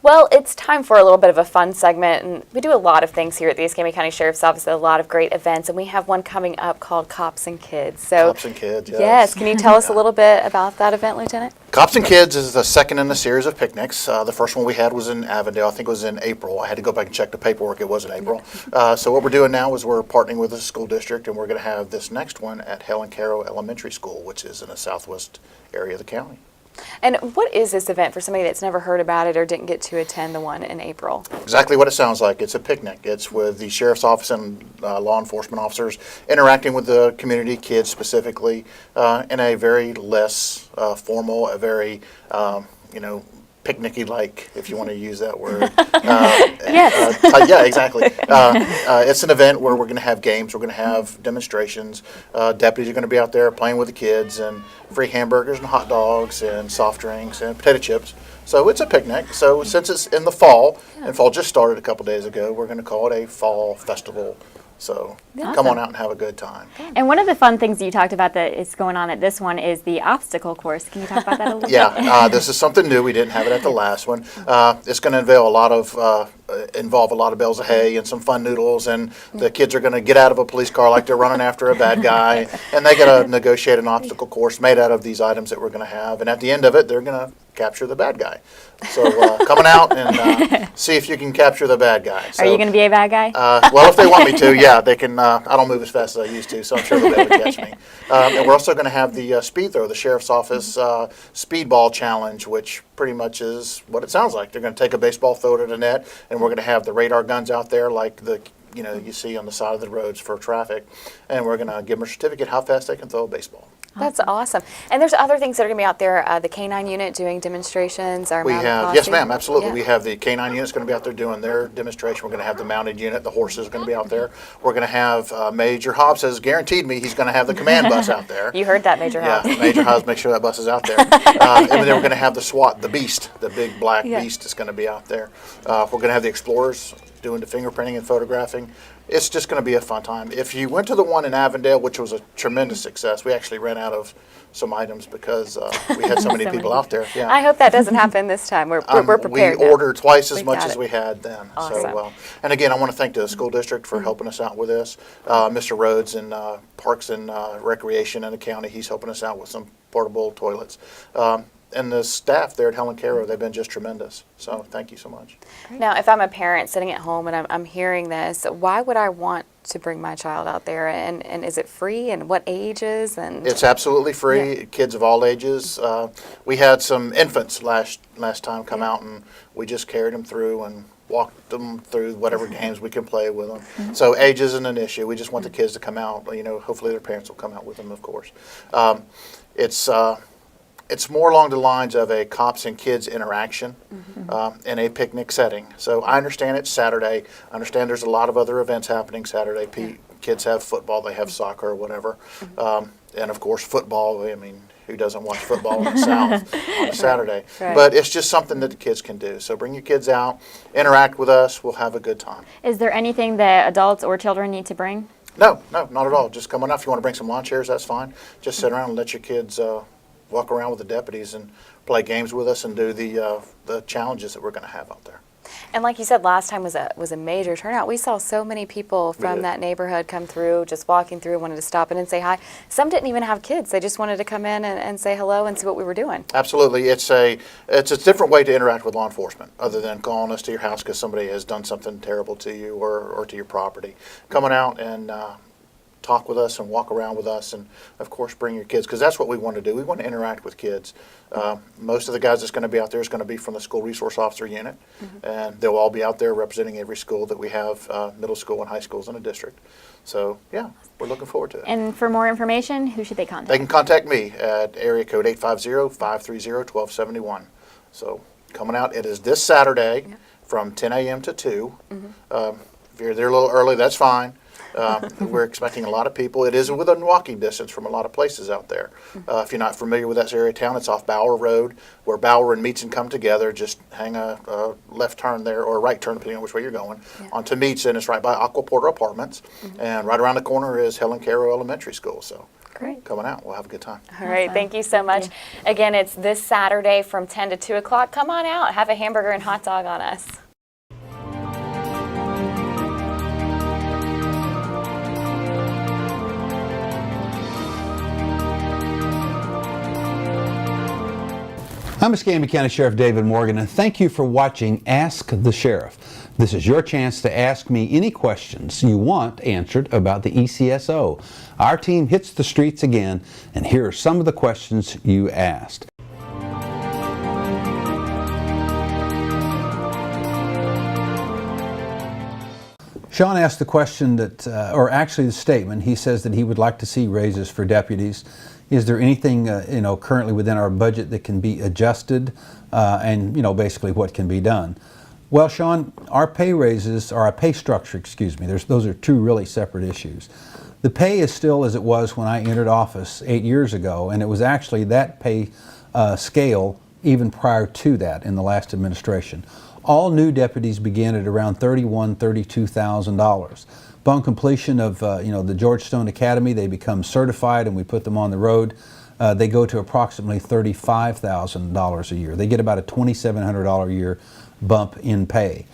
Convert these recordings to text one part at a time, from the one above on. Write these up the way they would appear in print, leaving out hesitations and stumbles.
Well, it's time for a little bit of a fun segment, and we do a lot of things here at the Escambia County Sheriff's Office, a lot of great events, and we have one coming up called Cops and Kids. So, Cops and Kids, yes. Yes, can you tell us a little bit about that event, Lieutenant? Cops and Kids is the second in the series of picnics. The first one we had was in Avondale. I think it was in April. I had to go back and check the paperwork. It was in April. So what we're doing now is we're partnering with the school district, and we're going to have this next one at Helen Caro Elementary School, which is in the southwest area of the county. And what is this event for somebody that's never heard about it or didn't get to attend the one in April? Exactly what it sounds like. It's a picnic. It's with the sheriff's office and law enforcement officers interacting with the community, kids specifically, in a very less formal, a very, picnicky like, if you want to use that word. Yes. Yeah, exactly. It's an event where we're going to have games, we're going to have demonstrations. Deputies are going to be out there playing with the kids, and free hamburgers and hot dogs and soft drinks and potato chips. So it's a picnic. So since it's in the fall, and fall just started a couple days ago, we're going to call it a fall festival. So come on out and have a good time. And one of the fun things that you talked about that is going on at this one is the obstacle course. Can you talk about that a little bit? Yeah, this is something new. We didn't have it at the last one. It's going to involve a lot of bales of hay and some fun noodles, and the kids are going to get out of a police car like they're running after a bad guy, and they got to negotiate an obstacle course made out of these items that we're going to have, and at the end of it, they're going to capture the bad guy. So coming out and see if you can capture the bad guy. So, are you going to be a bad guy? Well, if they want me to, yeah, they can. I don't move as fast as I used to, so I'm sure they'll be able to catch me. And we're also going to have the speed throw, the sheriff's office speedball challenge, which pretty much is what it sounds like. They're going to take a baseball, throw it at a net, and we're going to have the radar guns out there like you see on the side of the roads for traffic, and we're going to give them a certificate how fast they can throw a baseball. That's awesome. And there's other things that are going to be out there. The K-9 unit doing demonstrations. Yes, ma'am, absolutely. Yeah. We have the K-9 unit's going to be out there doing their demonstration. We're going to have the mounted unit. The horses are going to be out there. We're going to have Major Hobbs has guaranteed me he's going to have the command bus out there. You heard that, Major Hobbs. Yeah, Major Hobbs, make sure that bus is out there. And then we're going to have the SWAT, the beast, the big black beast is going to be out there. We're going to have the explorers doing the fingerprinting and photographing. It's just going to be a fun time. If you went to the one in Avondale, which was a tremendous success, we actually ran out of some items because we had so many people out there. Yeah. I hope that doesn't happen this time. We're prepared. We ordered twice as much as we had then. Awesome. So, and again, I want to thank the school district for helping us out with this. Mr. Rhodes in Parks and Recreation in the county, he's helping us out with some portable toilets. And the staff there at Helen Caro, they've been just tremendous. So thank you so much. Now, if I'm a parent sitting at home and I'm hearing this, why would I want to bring my child out there? And is it free? And what ages? And it's absolutely free. Yeah. Kids of all ages. We had some infants last time come out, and we just carried them through and walked them through whatever games we can play with them. Mm-hmm. So age isn't an issue. We just want the kids to come out. Hopefully their parents will come out with them, of course. It's more along the lines of a cops and kids interaction in a picnic setting. So I understand it's Saturday. I understand there's a lot of other events happening Saturday. Kids have football, they have soccer or whatever. And of course football, I mean, who doesn't watch football in the South on a Saturday? Right. But it's just something that the kids can do. So bring your kids out, interact with us, we'll have a good time. Is there anything that adults or children need to bring? No, not at all. Just come on out. If you want to bring some lawn chairs, that's fine. Just sit around and let your kids walk around with the deputies and play games with us and do the challenges that we're going to have out there. And like you said, last time was a major turnout. We saw so many people from that neighborhood come through, just walking through, wanted to stop in and say hi. Some didn't even have kids. They just wanted to come in and say hello and see what we were doing. Absolutely. It's a different way to interact with law enforcement other than calling us to your house because somebody has done something terrible to you or to your property. Coming out and talk with us and walk around with us, and of course bring your kids, because that's what we want to do. We want to interact with kids. Most of the guys that's going to be out there is going to be from the school resource officer unit, and they'll all be out there representing every school that we have, middle school and high schools in the district. So yeah, we're looking forward to it. And for more information, who should they contact? They can contact me at area code 850-530-1271. So coming out, it is this Saturday from 10 a.m. to 2. If you're there a little early, that's fine. We're expecting a lot of people. It is within walking distance from a lot of places out there. If you're not familiar with that area of town, it's off Bower Road, where Bower and Meetson come together. Just hang a left turn there, or a right turn, depending on which way you're going, onto Meetson. It's right by Aquaporta Apartments. And right around the corner is Helen Caro Elementary School. So Great. coming out. We'll have a good time. All right, thank you so much. Again, it's this Saturday from 10 to 2 o'clock. Come on out, have a hamburger and hot dog on us. I'm Escambia County Sheriff David Morgan, and thank you for watching Ask the Sheriff. This is your chance to ask me any questions you want answered about the ECSO. Our team hits the streets again, and here are some of the questions you asked. Sean asked the question that, or actually the statement, he says that he would like to see raises for deputies. Is there anything, currently within our budget that can be adjusted, and, basically what can be done? Well, Sean, our pay raises, or our pay structure, those are two really separate issues. The pay is still as it was when I entered office 8 years ago, and it was actually that pay scale even prior to that in the last administration. All new deputies begin at around $31,000, $32,000. Upon completion of the Georgetown Academy, they become certified and we put them on the road. They go to approximately $35,000 a year. They get about a $2,700 a year bump in pay.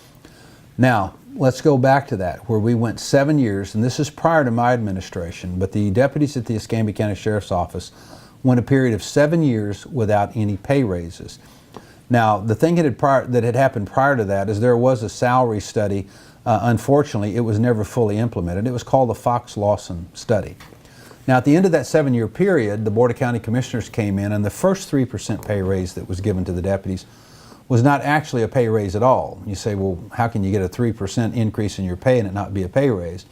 Now, let's go back to that, where we went 7 years, and this is prior to my administration, but the deputies at the Escambia County Sheriff's Office went a period of 7 years without any pay raises. Now, the thing that had happened prior to that is there was a salary study. Unfortunately, it was never fully implemented. It was called the Fox-Lawson study. Now, at the end of that 7-year period, the Board of County Commissioners came in, and the first 3% pay raise that was given to the deputies was not actually a pay raise at all. You say, well, how can you get a 3% increase in your pay and it not be a pay raise?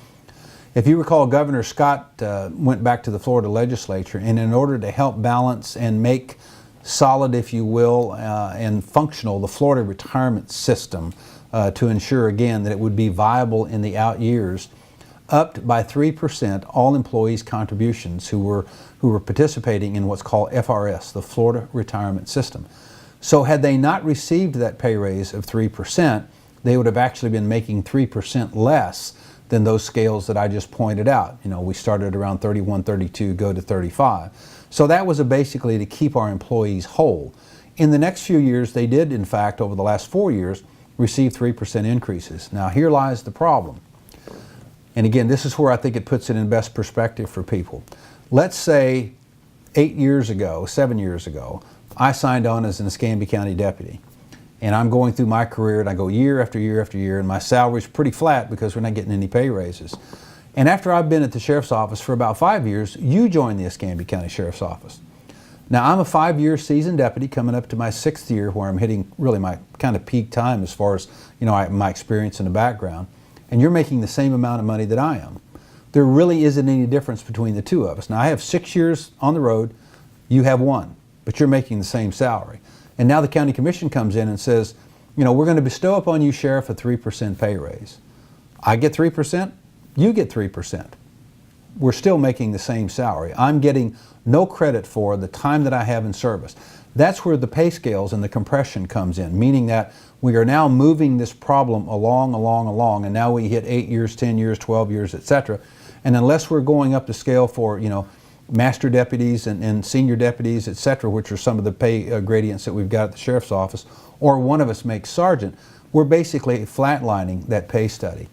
If you recall, Governor Scott went back to the Florida legislature, and in order to help balance and make solid, if you will, and functional the Florida retirement system, to ensure again that it would be viable in the out years, upped by 3% all employees' contributions who were participating in what's called FRS, the Florida Retirement System. So had they not received that pay raise of 3%, they would have actually been making 3% less than those scales that I just pointed out. We started around 31, 32, go to 35. So that was basically to keep our employees whole. In the next few years, they did, in fact, over the last 4 years, receive 3% increases. Now, here lies the problem. And again, this is where I think it puts it in best perspective for people. Let's say 7 years ago, I signed on as an Escambia County deputy. And I'm going through my career, and I go year after year after year, and my salary's pretty flat because we're not getting any pay raises. And after I've been at the Sheriff's Office for about 5 years, you joined the Escambia County Sheriff's Office. Now, I'm a 5-year seasoned deputy coming up to my 6th year, where I'm hitting really my kind of peak time as far as my experience in the background. And you're making the same amount of money that I am. There really isn't any difference between the two of us. Now, I have 6 years on the road, you have 1, but you're making the same salary. And now the County Commission comes in and says, we're going to bestow upon you, Sheriff, a 3% pay raise. I get 3%, you get 3%. We're still making the same salary. I'm getting no credit for the time that I have in service. That's where the pay scales and the compression comes in, meaning that we are now moving this problem along, and now we hit 8 years, 10 years, 12 years, etc. And unless we're going up the scale for, master deputies and senior deputies, etc., which are some of the pay gradients that we've got at the Sheriff's Office, or one of us makes sergeant, we're basically flatlining that pay study.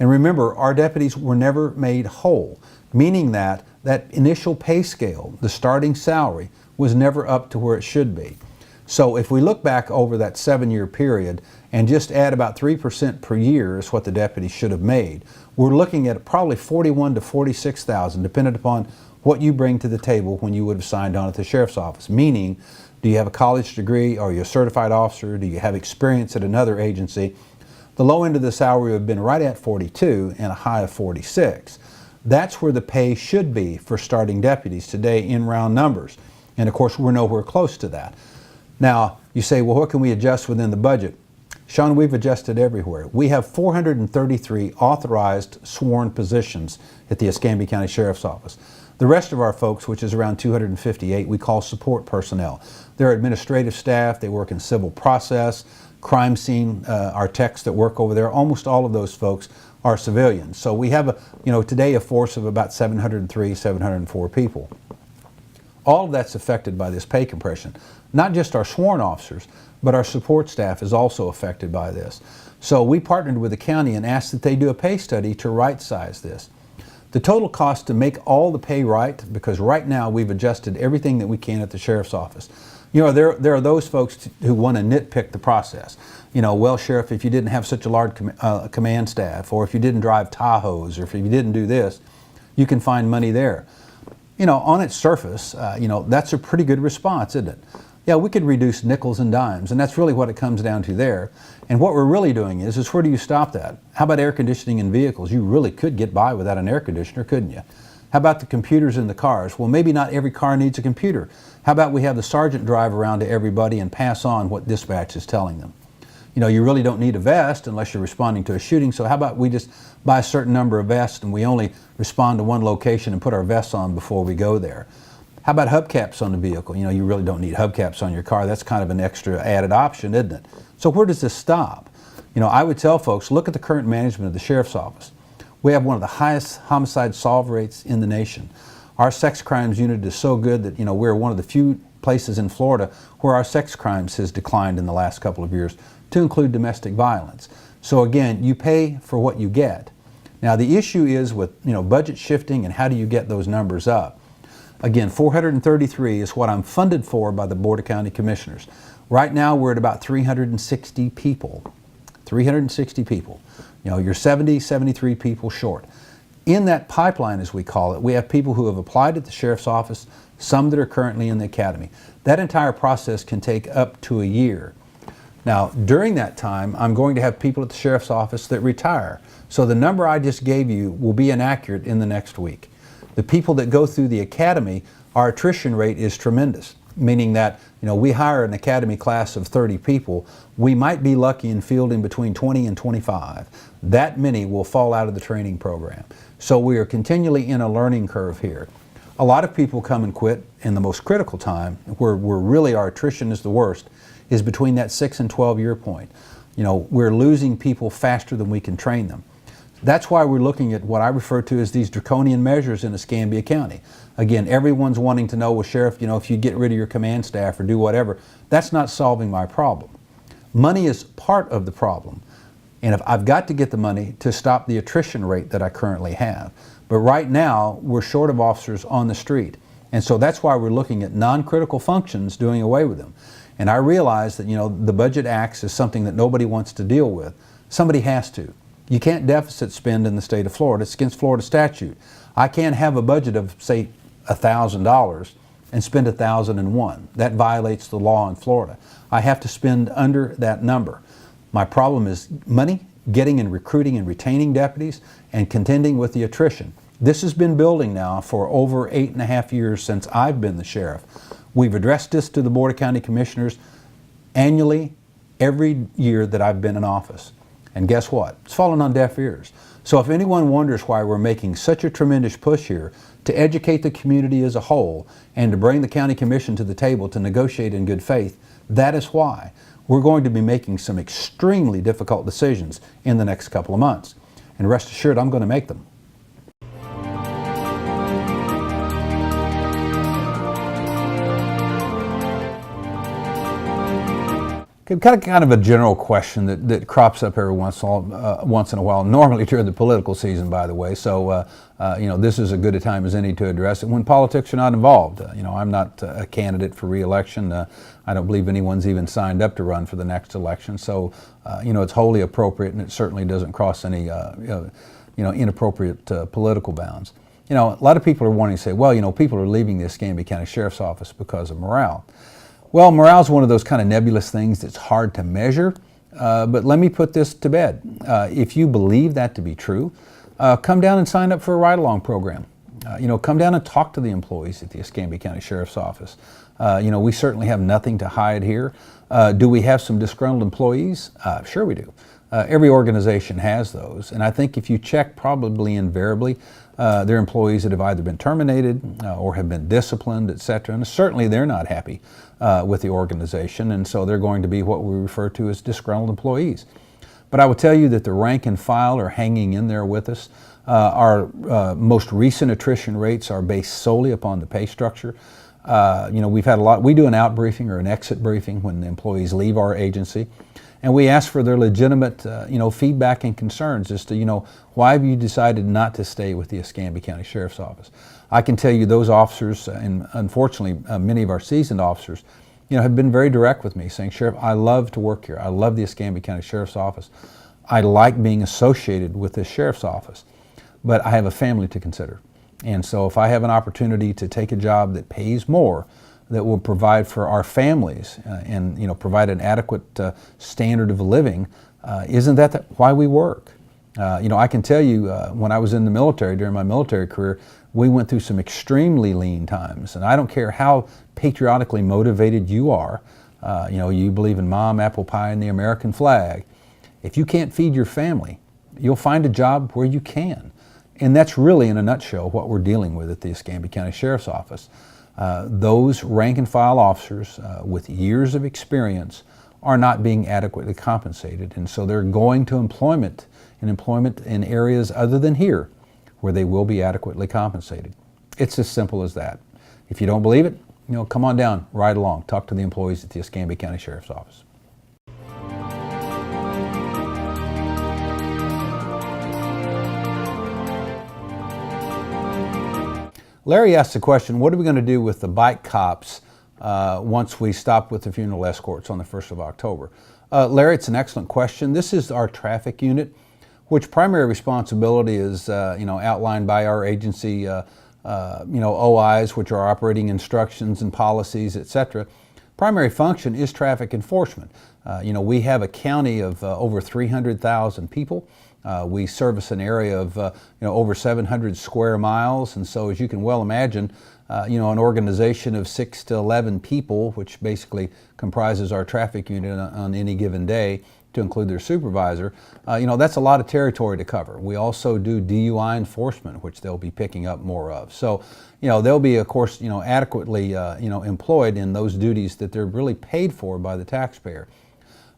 And remember, our deputies were never made whole, meaning that that initial pay scale, the starting salary, was never up to where it should be. So if we look back over that 7-year period and just add about 3% per year is what the deputies should have made, we're looking at probably $41,000 to $46,000, depending upon what you bring to the table when you would have signed on at the Sheriff's Office. Meaning, do you have a college degree? Are you a certified officer? Do you have experience at another agency? The low end of the salary would have been right at 42 and a high of 46. That's where the pay should be for starting deputies today in round numbers. And of course, we're nowhere close to that. Now, you say, well, what can we adjust within the budget? Sean, we've adjusted everywhere. We have 433 authorized sworn positions at the Escambia County Sheriff's Office. The rest of our folks, which is around 258, we call support personnel. They're administrative staff, they work in civil process, crime scene, our techs that work over there. Almost all of those folks are civilians. So we have, today a force of about 703, 704 people. All of that's affected by this pay compression. Not just our sworn officers, but our support staff is also affected by this. So we partnered with the county and asked that they do a pay study to right-size this. The total cost to make all the pay right, because right now we've adjusted everything that we can at the sheriff's office. There are those folks who want to nitpick the process. Well, Sheriff, if you didn't have such a large command staff, or if you didn't drive Tahoes, or if you didn't do this, you can find money there. On its surface, that's a pretty good response, isn't it? Yeah, we could reduce nickels and dimes, and that's really what it comes down to there. And what we're really doing is where do you stop that? How about air conditioning in vehicles? You really could get by without an air conditioner, couldn't you? How about the computers in the cars? Well, maybe not every car needs a computer. How about we have the sergeant drive around to everybody and pass on what dispatch is telling them? You really don't need a vest unless you're responding to a shooting, so how about we just buy a certain number of vests and we only respond to one location and put our vests on before we go there? How about hubcaps on the vehicle? You really don't need hubcaps on your car. That's kind of an extra added option, isn't it? So where does this stop? I would tell folks, look at the current management of the sheriff's office. We have one of the highest homicide solve rates in the nation. Our sex crimes unit is so good that we're one of the few places in Florida where our sex crimes has declined in the last couple of years, to include domestic violence. So again, you pay for what you get. Now the issue is with budget shifting and how do you get those numbers up. Again, 433 is what I'm funded for by the Board of County Commissioners. Right now we're at about 360 people. 360 people. You're 70, 73 people short. In that pipeline, as we call it, we have people who have applied at the sheriff's office, some that are currently in the academy. That entire process can take up to a year. Now, during that time, I'm going to have people at the sheriff's office that retire. So the number I just gave you will be inaccurate in the next week. The people that go through the academy, our attrition rate is tremendous, meaning that we hire an academy class of 30 people. We might be lucky in fielding between 20 and 25. That many will fall out of the training program. So we are continually in a learning curve here. A lot of people come and quit in the most critical time, where really our attrition is the worst, is between that 6 and 12 year point. We're losing people faster than we can train them. That's why we're looking at what I refer to as these draconian measures in Escambia County. Again, everyone's wanting to know, well, Sheriff, if you get rid of your command staff or do whatever, that's not solving my problem. Money is part of the problem. And if I've got to get the money to stop the attrition rate that I currently have. But right now, we're short of officers on the street. And so that's why we're looking at non-critical functions, doing away with them. And I realize that, the budget acts is something that nobody wants to deal with. Somebody has to. You can't deficit spend in the state of Florida. It's against Florida statute. I can't have a budget of, say, $1,000 and spend $1,001. That violates the law in Florida. I have to spend under that number. My problem is money, getting and recruiting and retaining deputies, and contending with the attrition. This has been building now for over 8.5 years since I've been the sheriff. We've addressed this to the Board of County Commissioners annually, every year that I've been in office. And guess what? It's fallen on deaf ears. So if anyone wonders why we're making such a tremendous push here to educate the community as a whole and to bring the county commission to the table to negotiate in good faith, that is why. We're going to be making some extremely difficult decisions in the next couple of months. And rest assured, I'm going to make them. Kind of a general question that crops up every once in a while, normally during the political season, by the way. So, this is as good a time as any to address it when politics are not involved. I'm not a candidate for re-election. I don't believe anyone's even signed up to run for the next election. So, it's wholly appropriate, and it certainly doesn't cross any, inappropriate political bounds. A lot of people are wanting to say, well, people are leaving the Escambia County Sheriff's Office because of morale. Well, morale is one of those kind of nebulous things that's hard to measure, but let me put this to bed. If you believe that to be true, come down and sign up for a ride-along program. Come down and talk to the employees at the Escambia County Sheriff's Office. We certainly have nothing to hide here. Do we have some disgruntled employees? Sure we do. Every organization has those, and I think if you check, probably invariably, they're employees that have either been terminated or have been disciplined, etc. And certainly they're not happy with the organization, and so they're going to be what we refer to as disgruntled employees. But I will tell you that the rank and file are hanging in there with us. Our most recent attrition rates are based solely upon the pay structure. We've had a lot. We do an out briefing or an exit briefing when the employees leave our agency, and we ask for their legitimate, feedback and concerns as to, why have you decided not to stay with the Escambia County Sheriff's Office? I can tell you those officers, and unfortunately many of our seasoned officers, have been very direct with me, saying, Sheriff, I love to work here. I love the Escambia County Sheriff's Office. I like being associated with this Sheriff's Office, but I have a family to consider. And so if I have an opportunity to take a job that pays more, that will provide for our families and provide an adequate standard of living, isn't that why we work? I can tell you when I was in the military, during my military career, we went through some extremely lean times. And I don't care how patriotically motivated you are, you believe in mom, apple pie, and the American flag. If you can't feed your family, you'll find a job where you can. And that's really, in a nutshell, what we're dealing with at the Escambia County Sheriff's Office. Those rank and file officers with years of experience are not being adequately compensated, and so they're going to employment in areas other than here where they will be adequately compensated. It's as simple as that. If you don't believe it, come on down, ride along, talk to the employees at the Escambia County Sheriff's Office. Larry asked the question, what are we going to do with the bike cops once we stop with the funeral escorts on the 1st of October? Larry, it's an excellent question. This is our traffic unit, which primary responsibility is outlined by our agency, OIs, which are operating instructions and policies, etc. Primary function is traffic enforcement. We have a county of over 300,000 people. We service an area of over 700 square miles, and so as you can well imagine, an organization of 6 to 11 people, which basically comprises our traffic unit on any given day, to include their supervisor, that's a lot of territory to cover. We also do DUI enforcement, which they'll be picking up more of. So, they'll be, of course, adequately, employed in those duties that they're really paid for by the taxpayer.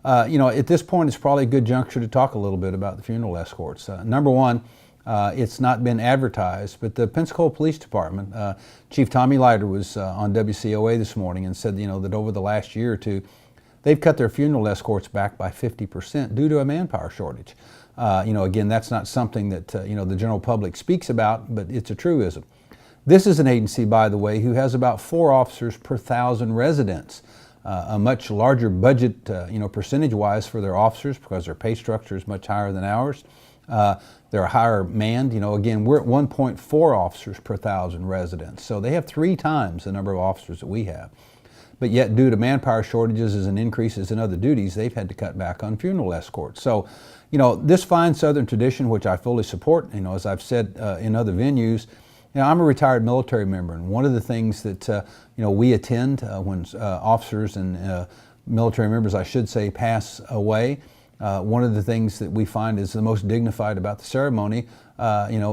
At this point, it's probably a good juncture to talk a little bit about the funeral escorts. Number one, it's not been advertised, but the Pensacola Police Department, Chief Tommy Leiter was on WCOA this morning and said, that over the last year or two, they've cut their funeral escorts back by 50% due to a manpower shortage. Again, that's not something that, the general public speaks about, but it's a truism. This is an agency, by the way, who has about 4 officers per 1,000 residents. A much larger budget, percentage-wise for their officers because their pay structure is much higher than ours. They're higher manned. Again, we're at 1.4 officers per 1,000 residents. So they have 3 times the number of officers that we have. But yet, due to manpower shortages and increases in other duties, they've had to cut back on funeral escorts. So, this fine Southern tradition, which I fully support, as I've said in other venues, I'm a retired military member, and one of the things that we attend when officers and military members, I should say, pass away, one of the things that we find is the most dignified about the ceremony,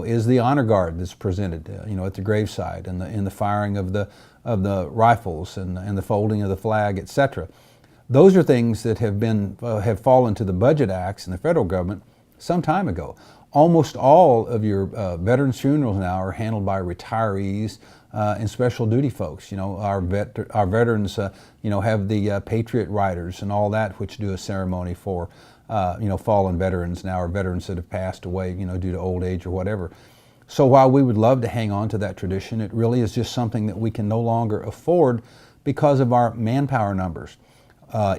is the honor guard that's presented, at the graveside, and the firing of the rifles and the folding of the flag, etc. Those are things that have fallen to the budget acts in the federal government some time ago. Almost all of your veterans' funerals now are handled by retirees and special duty folks. Our veterans, have the Patriot Riders and all that, which do a ceremony for, fallen veterans now, or veterans that have passed away, due to old age or whatever. So while we would love to hang on to that tradition, it really is just something that we can no longer afford because of our manpower numbers.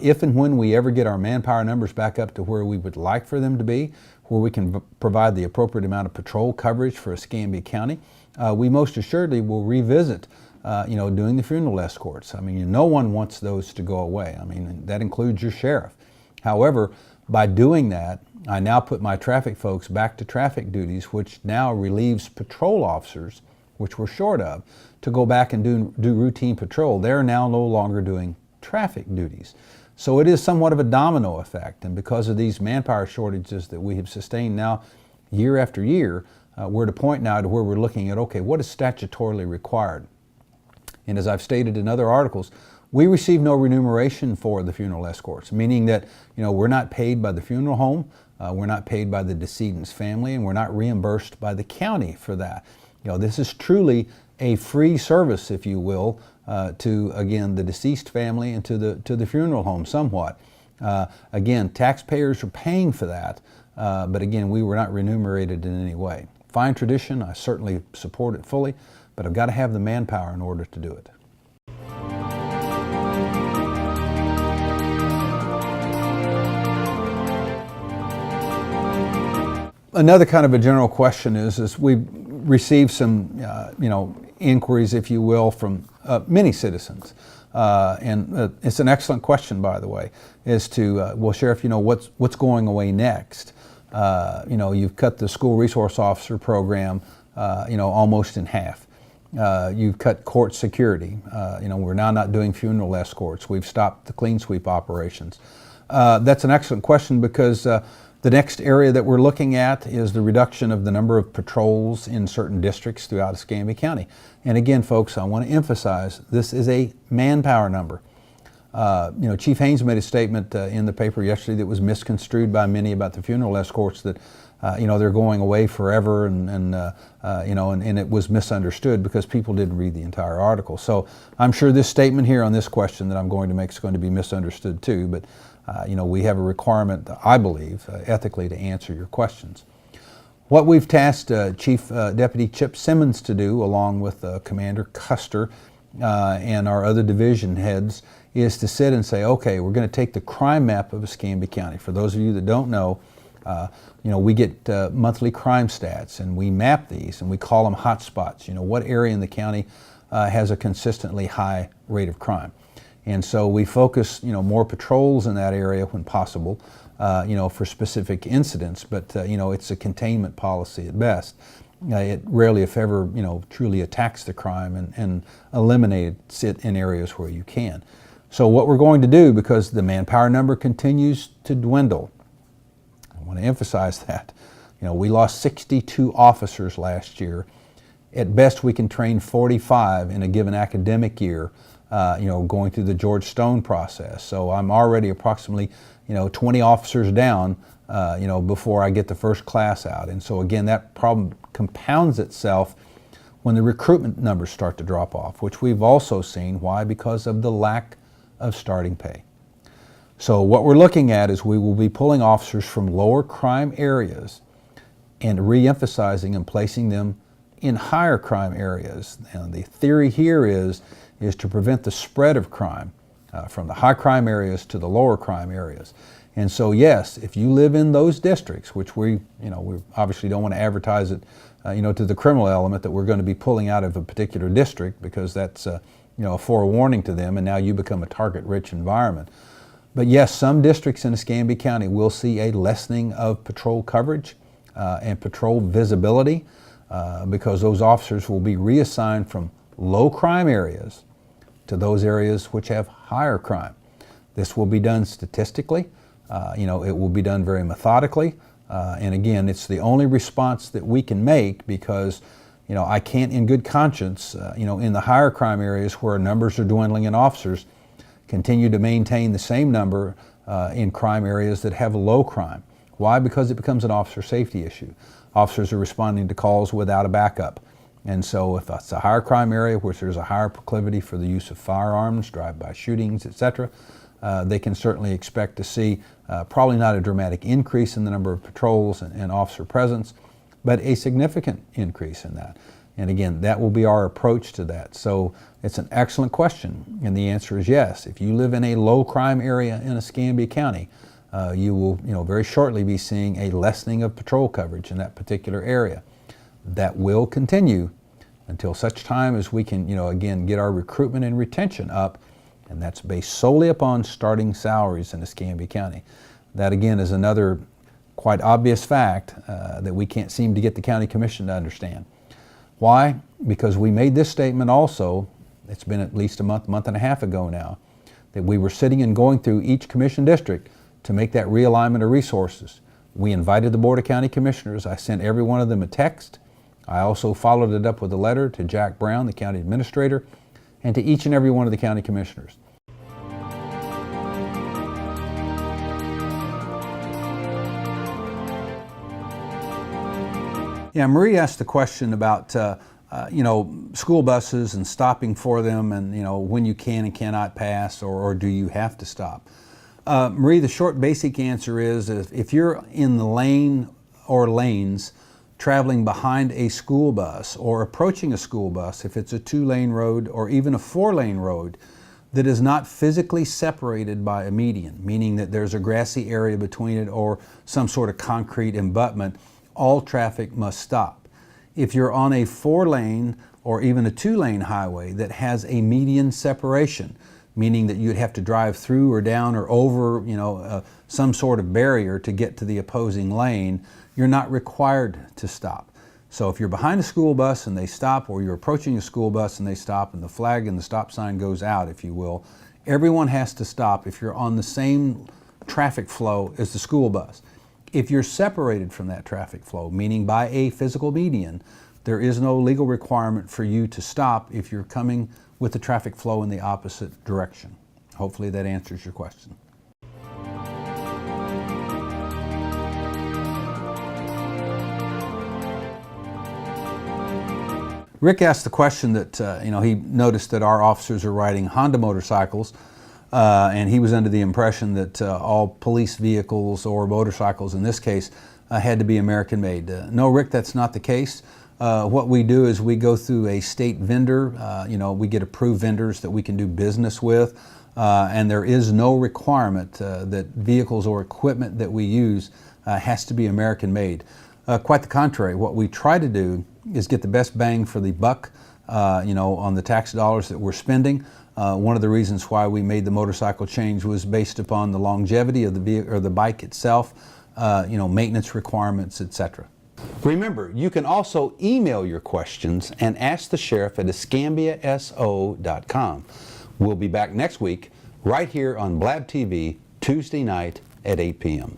If and when we ever get our manpower numbers back up to where we would like for them to be, where we can provide the appropriate amount of patrol coverage for Escambia County, we most assuredly will revisit, doing the funeral escorts. No one wants those to go away. That includes your sheriff. However, by doing that, I now put my traffic folks back to traffic duties, which now relieves patrol officers, which we're short of, to go back and do routine patrol. They're now no longer doing traffic duties. So it is somewhat of a domino effect, and because of these manpower shortages that we have sustained now year after year, we're at a point now to where we're looking at, okay, what is statutorily required? And as I've stated in other articles, We receive no remuneration for the funeral escorts, meaning that we're not paid by the funeral home, we're not paid by the decedent's family, and we're not reimbursed by the county for that. This is truly a free service, if you will, to, again, the deceased family and to the funeral home somewhat. Again, taxpayers are paying for that, but again, we were not remunerated in any way. Fine tradition, I certainly support it fully, but I've got to have the manpower in order to do it. Another kind of a general question is we've received some, inquiries, if you will, from many citizens. And it's an excellent question, by the way, as to, well, Sheriff, what's going away next? You've cut the school resource officer program, almost in half. You've cut court security. We're now not doing funeral escorts. We've stopped the clean sweep operations. That's an excellent question because the next area that we're looking at is the reduction of the number of patrols in certain districts throughout Escambia County. And again, folks, I want to emphasize this is a manpower number. Chief Haynes made a statement in the paper yesterday that was misconstrued by many about the funeral escorts that they're going away forever, and it was misunderstood because people didn't read the entire article. So I'm sure this statement here on this question that I'm going to make is going to be misunderstood too, but we have a requirement, I believe, ethically to answer your questions. What we've tasked Chief Deputy Chip Simmons to do, along with Commander Custer and our other division heads, is to sit and say, okay, we're going to take the crime map of Escambia County. For those of you that don't know, we get monthly crime stats, and we map these, and we call them hot spots. What area in the county has a consistently high rate of crime. And so we focus, more patrols in that area when possible, for specific incidents, but, it's a containment policy at best. It rarely, if ever, truly attacks the crime and eliminates it in areas where you can. So what we're going to do, because the manpower number continues to dwindle, I want to emphasize that. We lost 62 officers last year. At best, we can train 45 in a given academic year, going through the George Stone process. So I'm already approximately, 20 officers down, before I get the first class out. And so again, that problem compounds itself when the recruitment numbers start to drop off, which we've also seen. Why? Because of the lack of starting pay. So what we're looking at is we will be pulling officers from lower crime areas and re-emphasizing and placing them in higher crime areas. And the theory here is to prevent the spread of crime from the high crime areas to the lower crime areas. And so yes, if you live in those districts, which we obviously don't want to advertise it, to the criminal element that we're going to be pulling out of a particular district, because that's a forewarning to them, and now you become a target-rich environment. But yes, some districts in Escambia County will see a lessening of patrol coverage and patrol visibility because those officers will be reassigned from low crime areas to those areas which have higher crime. This will be done statistically. It will be done very methodically. And again, it's the only response that we can make because I can't in good conscience, in the higher crime areas where numbers are dwindling in officers, continue to maintain the same number in crime areas that have low crime. Why? Because it becomes an officer safety issue. Officers are responding to calls without a backup. And so if it's a higher crime area where there's a higher proclivity for the use of firearms, drive-by shootings, etc., they can certainly expect to see probably not a dramatic increase in the number of patrols and officer presence, but a significant increase in that. And again, that will be our approach to that. So it's an excellent question, and the answer is yes. If you live in a low crime area in Escambia County, you will very shortly be seeing a lessening of patrol coverage in that particular area. That will continue until such time as we can, again, get our recruitment and retention up, and that's based solely upon starting salaries in Escambia County. That again is another quite obvious fact that we can't seem to get the county commission to understand. Why? Because we made this statement also, it's been at least a month and a half ago now, that we were sitting and going through each commission district to make that realignment of resources. We invited the Board of County Commissioners. I sent every one of them a text. I also followed it up with a letter to Jack Brown, the county administrator, and to each and every one of the county commissioners. Yeah, Marie asked the question about school buses and stopping for them, and when you can and cannot pass, or do you have to stop? Marie, the short basic answer is if you're in the lane or lanes traveling behind a school bus or approaching a school bus, if it's a 2-lane road or even a 4-lane road that is not physically separated by a median, meaning that there's a grassy area between it or some sort of concrete abutment, all traffic must stop. If you're on a 4-lane or even a 2-lane highway that has a median separation, meaning that you'd have to drive through or down or over some sort of barrier to get to the opposing lane, you're not required to stop. So if you're behind a school bus and they stop, or you're approaching a school bus and they stop and the flag and the stop sign goes out, if you will, everyone has to stop if you're on the same traffic flow as the school bus. If you're separated from that traffic flow, meaning by a physical median, there is no legal requirement for you to stop if you're coming with the traffic flow in the opposite direction. Hopefully that answers your question. Rick asked the question that he noticed that our officers are riding Honda motorcycles, and he was under the impression that all police vehicles, or motorcycles in this case, had to be American made. No, Rick, that's not the case. What we do is we go through a state vendor. We get approved vendors that we can do business with, and there is no requirement that vehicles or equipment that we use has to be American made. Quite the contrary. What we try to do is get the best bang for the buck, on the tax dollars that we're spending. One of the reasons why we made the motorcycle change was based upon the longevity of the vehicle or the bike itself, maintenance requirements, etc. Remember, you can also email your questions and ask the sheriff at escambiaso.com. We'll be back next week right here on Blab TV Tuesday night at 8 p.m.